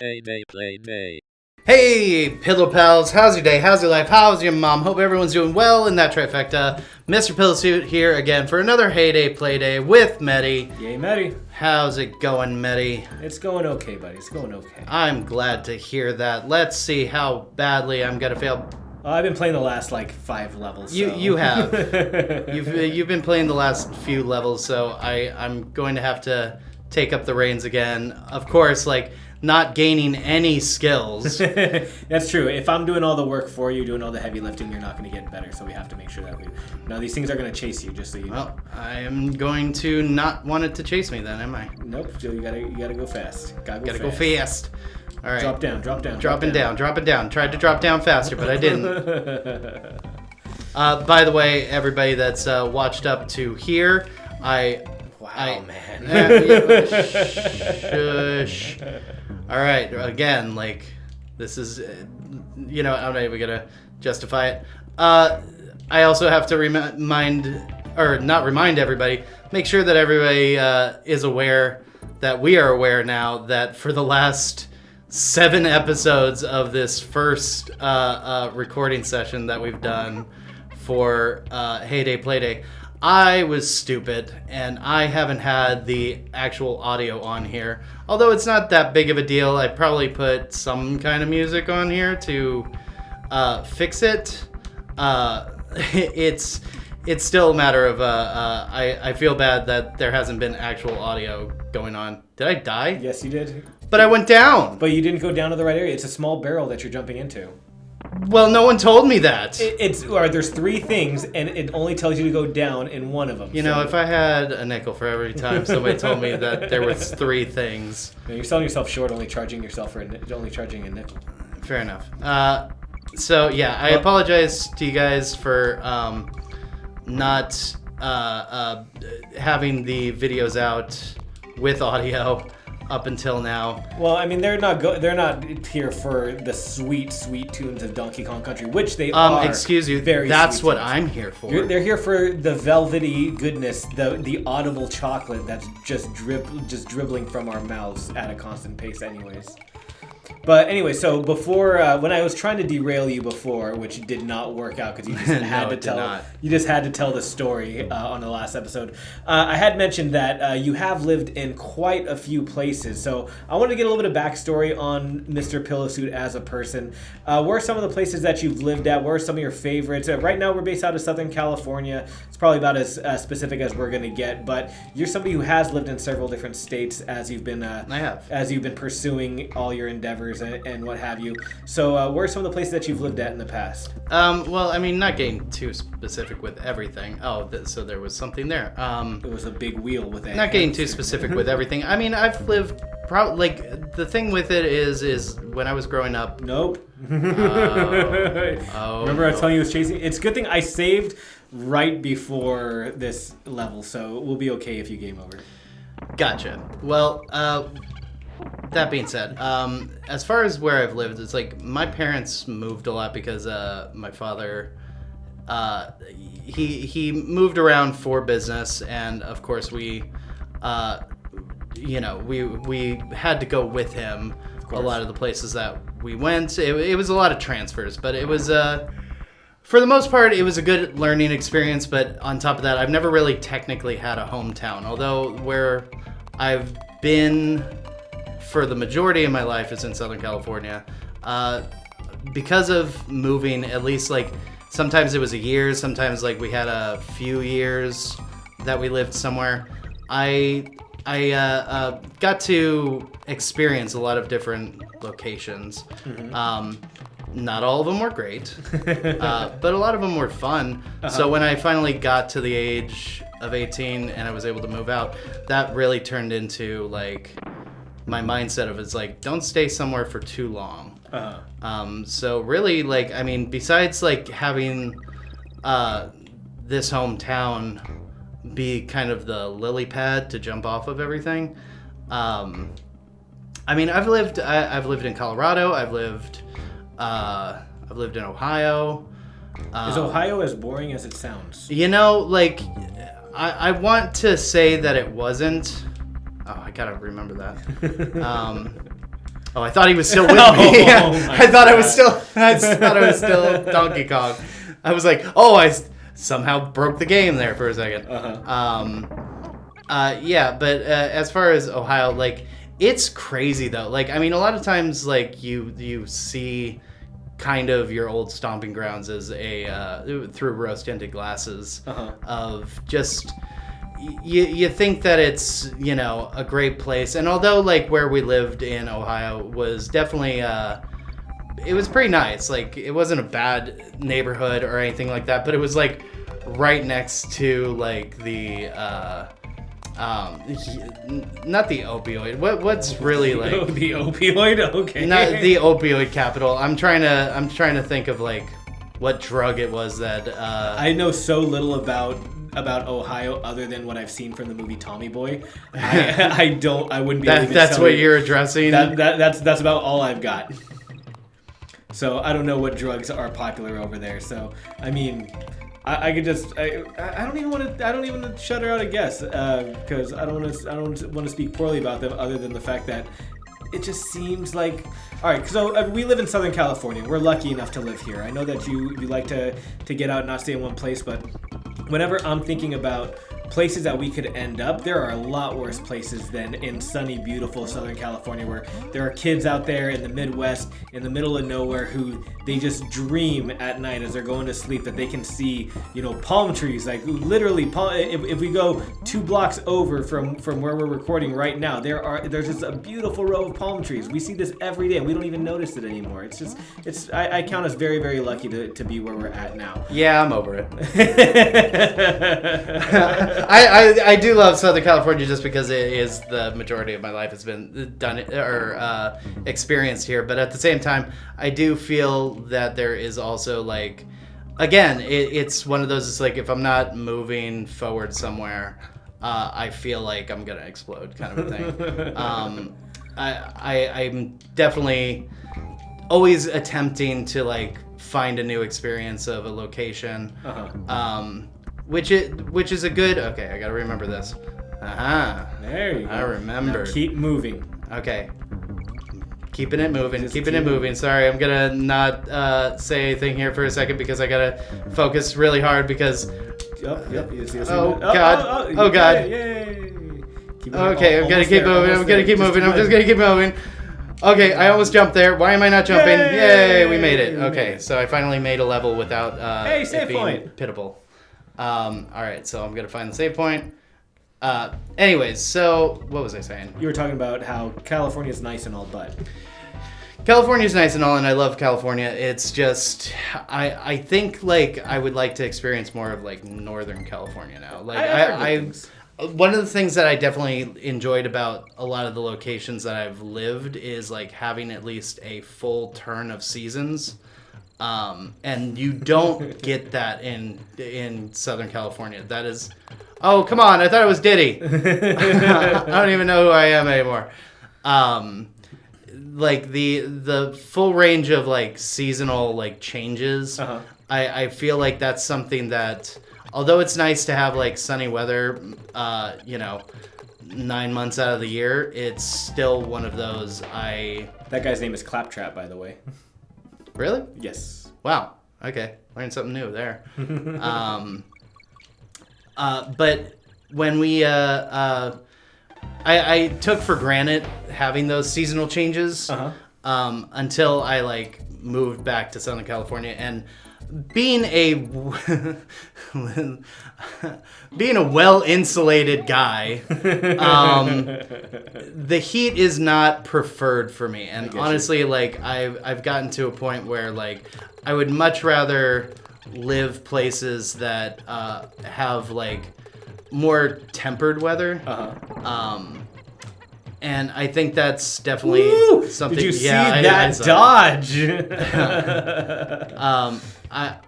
Heyday, Heyday. Hey, Pillow Pals, how's your day? How's your life? How's your mom? Hope everyone's doing well in that trifecta. Mr. Pillowsuit here again for another Heyday Playday with Medi. Yay, Medi. How's it going, Medi? It's going okay, buddy. It's going okay. I'm glad to hear that. Let's see how badly I'm gonna fail. I've been playing the last, 5 levels. You have. You've been playing the last few levels, so I'm going to have to take up the reins again. Of course, not gaining any skills. That's true. If I'm doing all the work for you, doing all the heavy lifting, you're not going to get better. So we have to make sure that these things are going to chase you, just so you know. Well, I am going to not want it to chase me then, am I? Nope. Joe, you gotta go fast. Gotta go fast. All right. Drop down. Dropping down. Tried to drop down faster, but I didn't. By the way, everybody that's watched up to here, Wow, man. Shush. All right, again, this is, I'm not even gonna justify it. I also have to not remind everybody, make sure that everybody is aware that we are aware now that for the last 7 episodes of this first recording session that we've done for Heyday Playday, I was stupid, and I haven't had the actual audio on here. Although it's not that big of a deal, I probably put some kind of music on here to fix it. It's still a matter of I feel bad that there hasn't been actual audio going on. Did I die? Yes, you did. But I went down. But you didn't go down to the right area. It's a small barrel that you're jumping into. Well, no one told me that. There's 3 things, and it only tells you to go down in one of them. You know, if I had a nickel for every time somebody told me that there was 3 things. You're selling yourself short, only charging a nickel. Fair enough. So yeah, I apologize to you guys for not having the videos out with audio up until now. Well, I mean, they're not here for the sweet tunes of Donkey Kong Country, which they are. Excuse you. Very that's what tunes. I'm here for. They're here for the velvety goodness, the audible chocolate that's just dribbling from our mouths at a constant pace, anyways. But anyway, so before when I was trying to derail you before, which did not work out because you just had to tell the story on the last episode. I had mentioned that you have lived in quite a few places, so I wanted to get a little bit of backstory on Mr. Pillowsuit as a person. Where are some of the places that you've lived at? Where are some of your favorites? Right now, we're based out of Southern California. It's probably about as specific as we're going to get, but you're somebody who has lived in several different states as you've been. I have. As you've been pursuing all your endeavors and what have you. So where are some of the places that you've lived at in the past? Well, I mean, not getting too specific with everything. Oh, so there was something there. It was a big wheel with it. Not getting too specific with everything. I mean, I've lived the thing with it is when I was growing up. Nope. Remember I was telling you it was chasing? It's a good thing I saved right before this level, so we'll be okay if you game over. Gotcha. Well, that being said, as far as where I've lived, it's my parents moved a lot because my father, he moved around for business, and of course we had to go with him a lot of the places that we went. It was a lot of transfers, but it was for the most part it was a good learning experience. But on top of that, I've never really technically had a hometown, although where I've been for the majority of my life is in Southern California. Because of moving, at least sometimes it was a year, sometimes we had a few years that we lived somewhere. I got to experience a lot of different locations. Mm-hmm. Not all of them were great, but a lot of them were fun. Uh-huh. So when I finally got to the age of 18 and I was able to move out, that really turned into my mindset of don't stay somewhere for too long. Uh-huh. So really, besides having this hometown be kind of the lily pad to jump off of everything, I've lived in Colorado. I've lived in Ohio. Is Ohio as boring as it sounds? I want to say that it wasn't. Oh, I gotta remember that. Oh, I thought he was still with me. I thought I was still Donkey Kong. I was like, oh, I somehow broke the game there for a second. Yeah, but as far as Ohio, like, it's crazy though. Like, I mean, a lot of times, like, you see kind of your old stomping grounds as through rose-tinted glasses of just. You think that it's, you know, a great place, and although like where we lived in Ohio was definitely it was pretty nice. Like, it wasn't a bad neighborhood or anything like that, but it was like right next to like the not the opioid. What's really like the opioid? Okay. Not the opioid capital. I'm trying to think of like what drug it was that I know so little about Ohio other than what I've seen from the movie Tommy Boy. I wouldn't be able to That's tell what you. you're addressing? That's about all I've got. So I don't know what drugs are popular over there. So I mean, I could just I don't even want to shut her out a guess because I don't want to speak poorly about them other than the fact that it just seems like, all right, so we live in Southern California. We're lucky enough to live here. I know that you like to get out and not stay in one place, but whenever I'm thinking about places that we could end up, there are a lot worse places than in sunny, beautiful Southern California, where there are kids out there in the Midwest, in the middle of nowhere, who they just dream at night as they're going to sleep that they can see, you know, palm trees. Like, literally, if we go 2 blocks over from where we're recording right now, there's just a beautiful row of palm trees. We see this every day, and we don't even notice it anymore. I count us very, very lucky to be where we're at now. Yeah, I'm over it. I do love Southern California just because it is the majority of my life has been done or experienced here. But at the same time, I do feel that there is also like, again, it's one of those. It's like if I'm not moving forward somewhere, I feel like I'm gonna explode, kind of a thing. I'm definitely always attempting to like find a new experience of a location. Which is a good. Okay, I gotta remember this. There you go. I remember. Now keep moving. Okay. Keeping it moving. Keeping it moving. Sorry, I'm gonna not say anything here for a second because I gotta focus really hard because. Yep. Oh God. Oh God. Yay. Okay, I'm gonna keep moving. I'm gonna keep moving. I'm just gonna keep moving. Okay, I almost jumped there. Why am I not jumping? Yay, we made it. Okay, so I finally made a level without save it being point. pitiable. All right, so I'm gonna find the save point. Anyways, so what was I saying? You were talking about how California's nice and all, but California's nice and all, and I love California. It's just I think like I would like to experience more of like Northern California now. Like I one of the things that I definitely enjoyed about a lot of the locations that I've lived is like having at least a full turn of seasons. And you don't get that in Southern California. That is, oh come on! I thought it was Diddy. I don't even know who I am anymore. Like the full range of like seasonal like changes. I feel like that's something that, although it's nice to have like sunny weather, 9 months out of the year, it's still one of those. That guy's name is Claptrap, by the way. Really? Yes. Wow. Okay. Learned something new there. But when we, I took for granted having those seasonal changes until I like moved back to Southern California, and being a well-insulated guy, the heat is not preferred for me. And honestly, like I've gotten to a point where like I would much rather live places that have like more tempered weather. And I think that's definitely something. Did you see that dodge?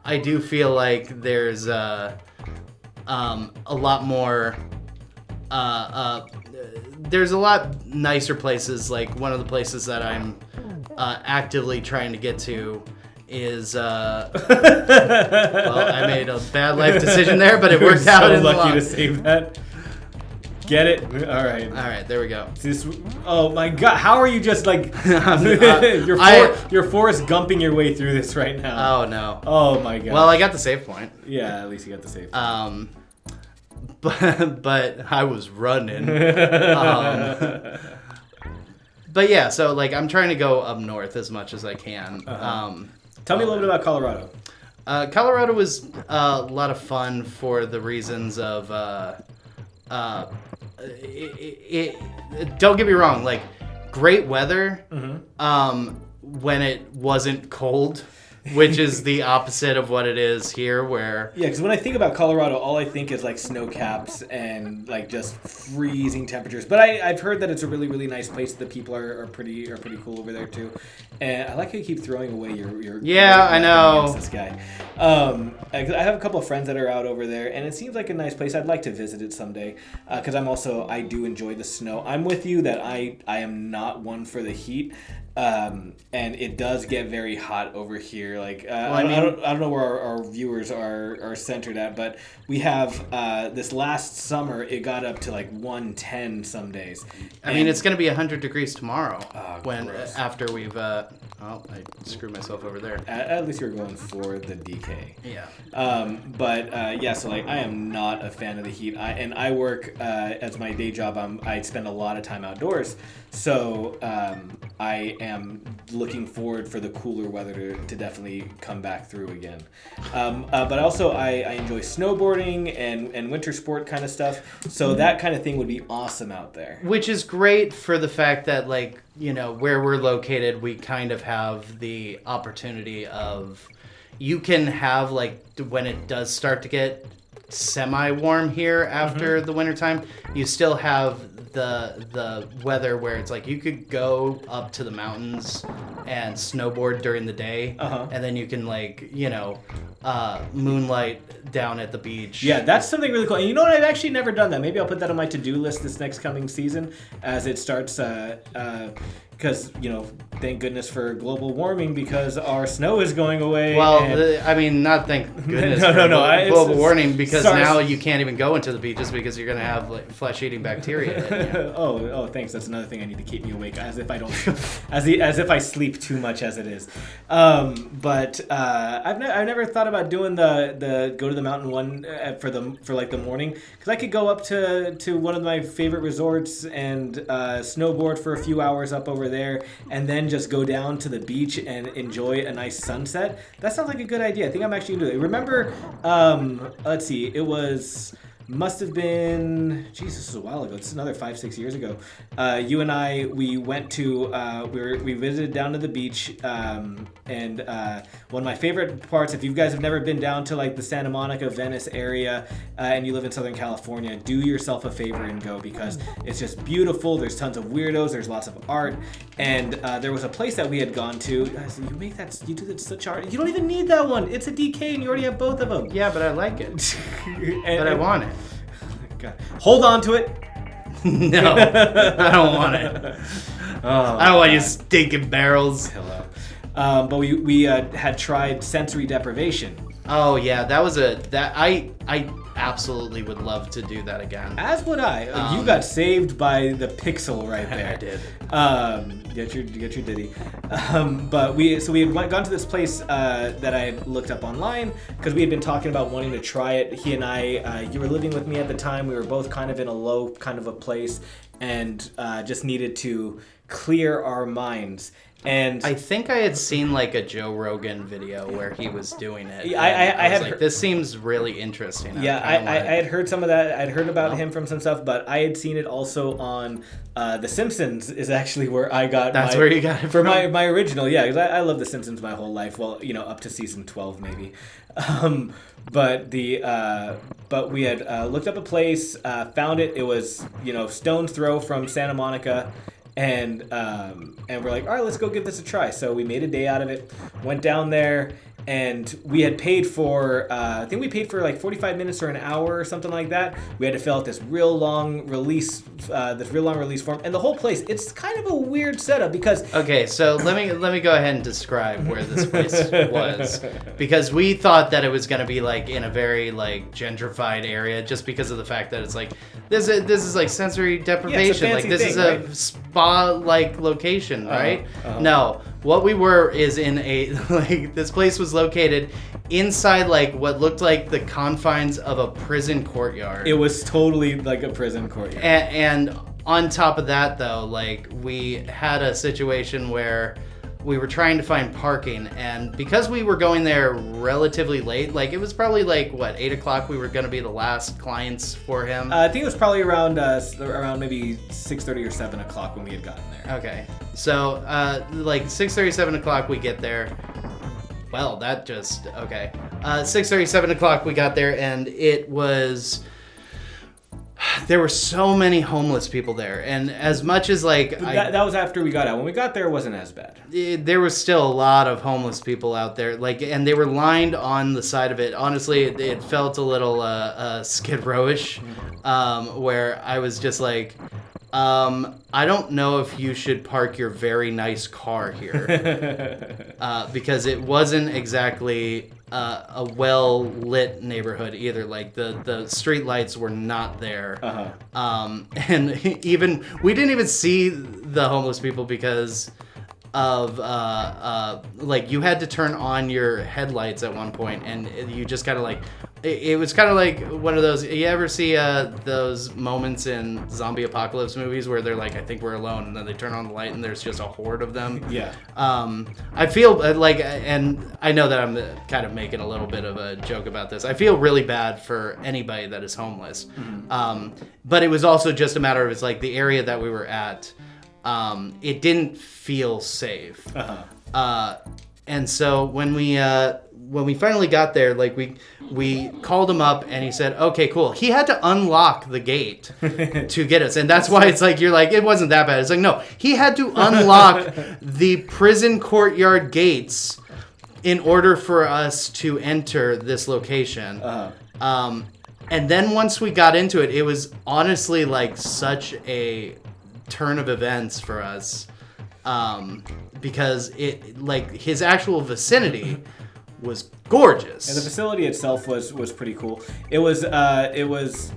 I do feel like there's a lot more. There's a lot nicer places. Like one of the places that I'm actively trying to get to is. Well, I made a bad life decision there, but it worked out. So lucky to save that. Get it? All right. All right, there we go. Oh my God! How are you just like you're Forrest Gumping your way through this right now? Oh no. Oh my God. Well, I got the save point. Yeah, at least you got the save point. But I was running. But yeah, so like I'm trying to go up north as much as I can. Tell me a little bit about Colorado. Colorado was a lot of fun for the reasons of don't get me wrong, like great weather when it wasn't cold, which is the opposite of what it is here, where... Yeah, because when I think about Colorado, all I think is like snow caps and like just freezing temperatures. But I've heard that it's a really, really nice place. The people are pretty cool over there too. And I like how you keep throwing away your yeah, I know. This guy. I have a couple of friends that are out over there, and it seems like a nice place. I'd like to visit it someday because I do enjoy the snow. I'm with you that I am not one for the heat. And it does get very hot over here. Like I don't know where our viewers are centered at, but we have this last summer it got up to like 110 some days. I mean, it's going to be 100 degrees tomorrow gross. After we've. I screwed myself over there. At least you're going for the DK. Yeah. So like I am not a fan of the heat. I work as my day job. I spend a lot of time outdoors, so I am looking forward for the cooler weather to definitely come back through again. But also I enjoy snowboarding and winter sport kind of stuff. So that kind of thing would be awesome out there. Which is great for the fact that, like, you know, where we're located, we kind of have the opportunity of, you can have, like, when it does start to get semi-warm here after the wintertime, you still have the weather where it's like you could go up to the mountains and snowboard during the day, and then you can, like, you know, moonlight down at the beach. Yeah, that's something really cool. And you know what? I've actually never done that. Maybe I'll put that on my to-do list this next coming season as it starts. Because, you know, thank goodness for global warming because our snow is going away. Well, I mean, not thank goodness for global warming, because now you can't even go into the beaches because you're going to have, like, flesh-eating bacteria. Oh, thanks. That's another thing I need to keep me awake, as if I don't, as if I sleep too much as it is. But I've never thought about doing the go to the mountain one for the morning, because I could go up to one of my favorite resorts and snowboard for a few hours up over there, and then just go down to the beach and enjoy a nice sunset. That sounds like a good idea. I think I'm actually gonna do it. Remember, let's see, must have been, Jesus, this was a while ago. This is another 5-6 years ago. You and I, we went to, we visited down to the beach, and one of my favorite parts, if you guys have never been down to like the Santa Monica, Venice area, and you live in Southern California, do yourself a favor and go, because it's just beautiful. There's tons of weirdos. There's lots of art, and there was a place that we had gone to. You do that such art. You don't even need that one. It's a DK, and you already have both of them. Yeah, but I like it. But I want it. God. Hold on to it. No, I don't want it. I don't want you stinking barrels. Hello. But we had tried sensory deprivation. Oh yeah, I absolutely would love to do that again. As would I. You got saved by the pixel right there. I did. Get your ditty. But we had gone to this place that I had looked up online because we had been talking about wanting to try it. He and I, you were living with me at the time. We were both kind of in a low kind of a place, and just needed to clear our minds. And I think I had seen like a Joe Rogan video where he was doing it. I was like, this seems really interesting. Yeah, I had heard some of that. I'd heard about him from some stuff, but I had seen it also on The Simpsons. Is actually where I got. That's where you got it from. My original, yeah, because I love The Simpsons my whole life. Well, you know, up to season 12 maybe. But we had looked up a place, found it. It was, you know, stone's throw from Santa Monica. And we're like, all right, let's go give this a try. So we made a day out of it, went down there, and we had paid for, I think we paid for like 45 minutes or an hour or something like that. We had to fill out this real long release form, and the whole place, it's kind of a weird setup because. Okay, so let me go ahead and describe where this place was, because we thought that it was going to be like in a very like gentrified area, just because of the fact that it's like this is like sensory deprivation, like this is a right? spa like location, right? No, what we were is in a like this place was located inside like what looked like the confines of a prison courtyard. It was totally like a prison courtyard. And on top of that, though, like we had a situation where we were trying to find parking, and because we were going there relatively late, like it was probably like what 8 o'clock. We were going to be the last clients for him. I think it was probably around maybe 6:30 or 7 o'clock when we had gotten there. Okay, so like 6:30, 7 o'clock we get there. Well, that just okay. 6:30, 7 o'clock we got there, and it was. There were so many homeless people there, and as much as like that was after we got out. When we got there, it wasn't as bad. There was still a lot of homeless people out there, like, and they were lined on the side of it. Honestly, it felt a little Skid Row-ish, where I was just like, I don't know if you should park your very nice car here, because it wasn't exactly a well-lit neighborhood either. Like the street lights were not there. And even we didn't even see the homeless people because of like you had to turn on your headlights at one point, and you just kind of like it was kind of like one of those. You ever see those moments in zombie apocalypse movies where they're like, I think we're alone, and then they turn on the light and there's just a horde of them? Yeah. I feel like, and I know that I'm kind of making a little bit of a joke about this. I feel really bad for anybody that is homeless. But it was also just a matter of, it's like the area that we were at, it didn't feel safe. And so when we finally got there, like we called him up and he said, okay, cool. He had to unlock the gate to get us. And that's why it's like, you're like, it wasn't that bad. It's like, no, he had to unlock the prison courtyard gates in order for us to enter this location. And then once we got into it, it was honestly like such a turn of events for us. Because it, like, his actual vicinity was gorgeous. And the facility itself was pretty cool. It was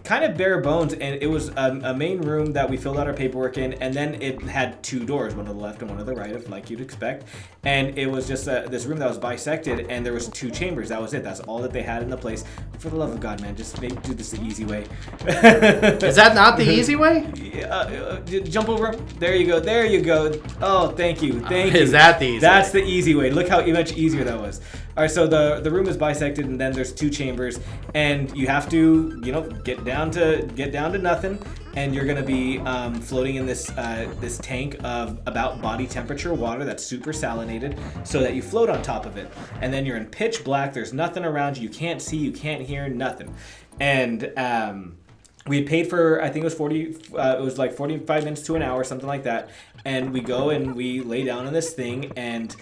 kind of bare bones, and it was a main room that we filled out our paperwork in, and then it had two doors, one to the left and one to the right, like you'd expect. And it was just this room that was bisected, and there was two chambers. That was it. That's all that they had in the place. For the love of God, man, just do this the easy way. Is that not the easy way? Jump over. There you go. There you go. Oh, thank you. Thank you. Is that the easy That's way? the easy way. Look how much easier that was. All right, so the room is bisected, and then there's two chambers, and you have to, get down to nothing, and you're gonna be floating in this tank of about body temperature water that's super salinated, so that you float on top of it, and then you're in pitch black. There's nothing around you. You can't see. You can't hear. Nothing, and we had paid for, I think it was like 45 minutes to an hour, something like that. And we go and we lay down on this thing, and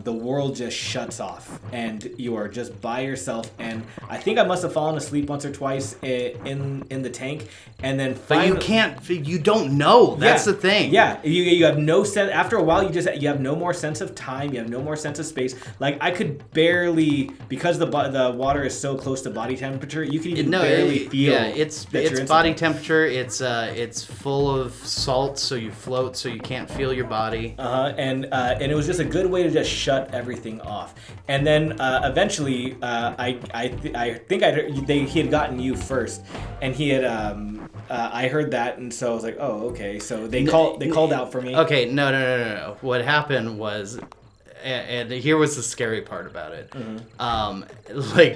the world just shuts off, and you are just by yourself. And I think I must have fallen asleep once or twice in the tank, and then finally, But you don't know. That's the thing. Yeah, you have no sense. After a while, you have no more sense of time. You have no more sense of space. Like, I could barely, because the water is so close to body temperature, you can even barely feel. Yeah, it's body temperature. It's full of salt, so you float, so you can't feel your body. And it was just a good way to just shut everything off. And then eventually, I think he had gotten you first, and he had I heard that, and so I was like, oh, okay. So they called out for me. Okay, no. What happened was, and here was the scary part about it.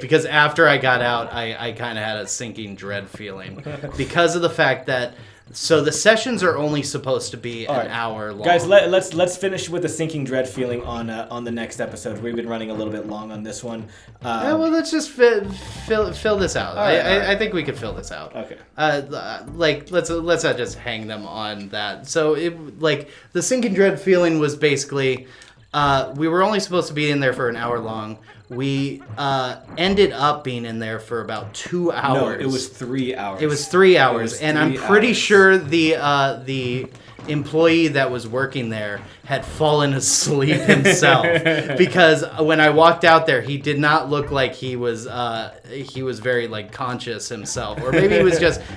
Because after I got out, I kind of had a sinking dread feeling because of the fact that, so the sessions are only supposed to be an hour long. Guys, let's finish with the sinking dread feeling on the next episode. We've been running a little bit long on this one. Yeah, well, let's just fill this out. I think we could fill this out. Okay. Let's not just hang them on that. So the sinking dread feeling was basically, we were only supposed to be in there for an hour long. we ended up being in there for about 2 hours. No, it was 3 hours. It was 3 hours, and I'm pretty sure the employee that was working there had fallen asleep himself because when I walked out there, he did not look like he was very like conscious himself, or maybe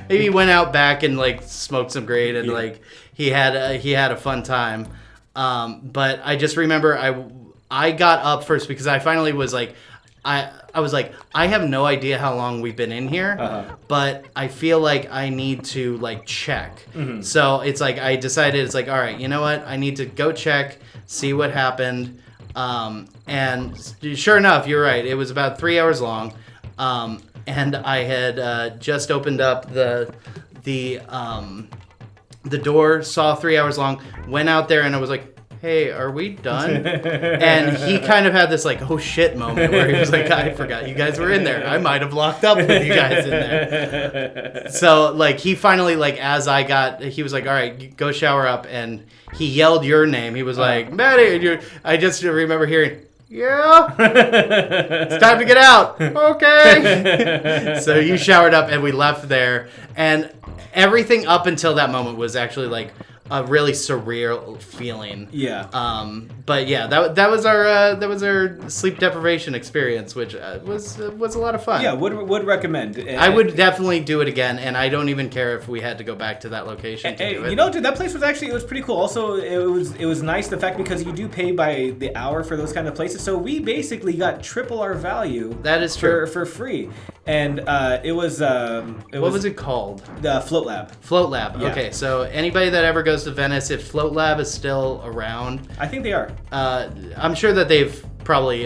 he went out back and like smoked some great and like he had a fun time. But I just remember I got up first because I finally was like, I was like, I have no idea how long we've been in here, but I feel like I need to like check. Mm-hmm. So it's like I decided, it's like, all right, you know what? I need to go check, see what happened. And sure enough, you're right. It was about 3 hours long. And I had just opened up the door, saw 3 hours long, went out there, and I was like, hey, are we done? And he kind of had this like, oh shit moment where he was like, I forgot you guys were in there. I might have locked up with you guys in there. So like he finally, like he was like, all right, go shower up. And he yelled your name. He was like, Maddie. I just remember hearing, yeah, it's time to get out. Okay. So you showered up and we left there. And everything up until that moment was actually like a really surreal feeling. Yeah. But yeah, that was our sleep deprivation experience, which was a lot of fun. Yeah, would recommend. I would definitely do it again, and I don't even care if we had to go back to that location to do it. You know, dude, that place was actually, it was pretty cool. Also, it was nice the fact because you do pay by the hour for those kind of places, so we basically got triple our value. That is true. For free. And what was it called? The Float Lab. Float Lab. Yeah. Okay, so anybody that ever goes to Venice, if Float Lab is still around, I think they are. I'm sure that they've probably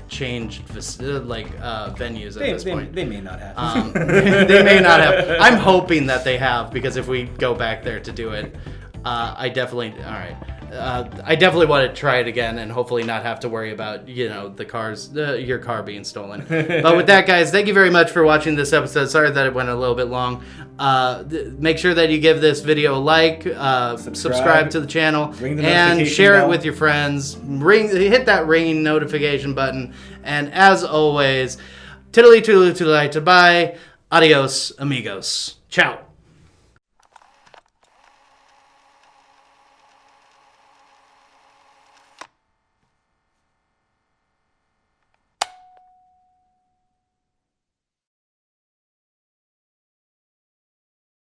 changed venues at this point. They may not have. They may not have. I'm hoping that they have, because if we go back there to do it, I definitely want to try it again and hopefully not have to worry about, your car being stolen. But with that, guys, thank you very much for watching this episode. Sorry that it went a little bit long. Make sure that you give this video a like, subscribe to the channel, and share it with your friends. Hit that ringing notification button. And as always, tiddly toodly toodly, bye. Adios, amigos. Ciao.